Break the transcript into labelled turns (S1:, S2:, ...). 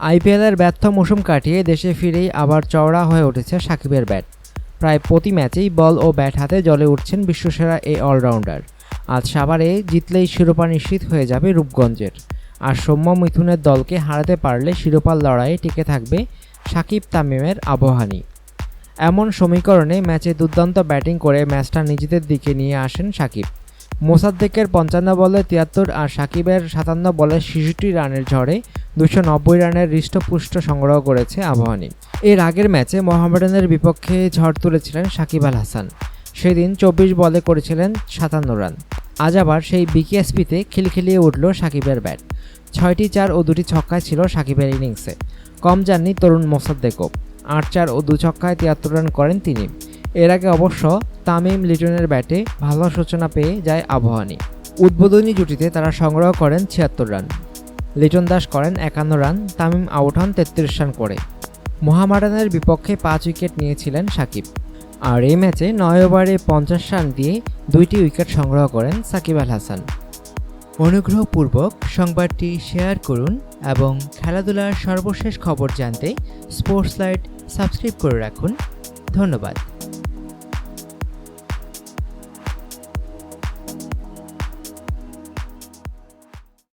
S1: আইপিএলের ব্যর্থ মৌসুম কাটিয়ে দেশে ফিরেই আবার চওড়া হয়ে উঠেছে সাকিবের ব্যাট। প্রায় প্রতি ম্যাচেই বল ও ব্যাট হাতে জ্বলে উঠছেন বিশ্বসেরা এই অলরাউন্ডার। আজ সাভারে জিতলেই শিরোপা নিশ্চিত হয়ে যাবে রূপগঞ্জের। আর সৌম্য মিথুনের দলকে হারাতে পারলে শিরোপার লড়াইয়ে টিকে থাকবে সাকিব তামিমের আবাহনী। এমন সমীকরণে ম্যাচে দুর্দান্ত ব্যাটিং করে ম্যাচটা নিজেদের দিকে নিয়ে আসেন সাকিব। মোসাদ্দেকের ৫৫ বলে ৭৩ আর সাকিবের ৫৭ বলে ৬৬ রানের ঝড়ে ২৯০ রানের হৃষ্টপুষ্ট সংগ্রহ করেছে আবাহনী। এর আগের ম্যাচে মোহামেডানের বিপক্ষে ঝড় তুলেছিলেন সাকিব আল হাসান। সেদিন ২৪ বলে করেছিলেন ৫৭ রান। আজ আবার সেই বিকেএসপিতে খিলখিলিয়ে উঠল সাকিবের ব্যাট। ৬টি ৪ ও ২টি ছক্কায় ছিল সাকিবের ইনিংসে। কম যাননি তরুণ মোসাদ্দেকও। ৮-৪ ও ২ ছক্কায় ৭৩ রান করেন তিনি। এর আগে অবশ্য তামিম লিটনের ব্যাটে ভালো সূচনা পেয়ে যায় আবাহনী। উদ্বোধনী জুটিতে তারা সংগ্রহ করেন ৭৬ রান। লিটন দাস করেন ৫১ রান, তামিম আউট হন ৩৩ রান করে। মোহামেডানের বিপক্ষে ৫ উইকেট নিয়েছিলেন সাকিব। আর এই ম্যাচে ৯ ওভারে ৫০ রান দিয়ে ২টি উইকেট সংগ্রহ করেন সাকিব আল হাসান। অনুগ্রহপূর্বক সংবাদটি শেয়ার করুন এবং খেলাধুলার সর্বশেষ খবর জানতে স্পোর্টস লাইট সাবস্ক্রাইব করে রাখুন। ধন্যবাদ।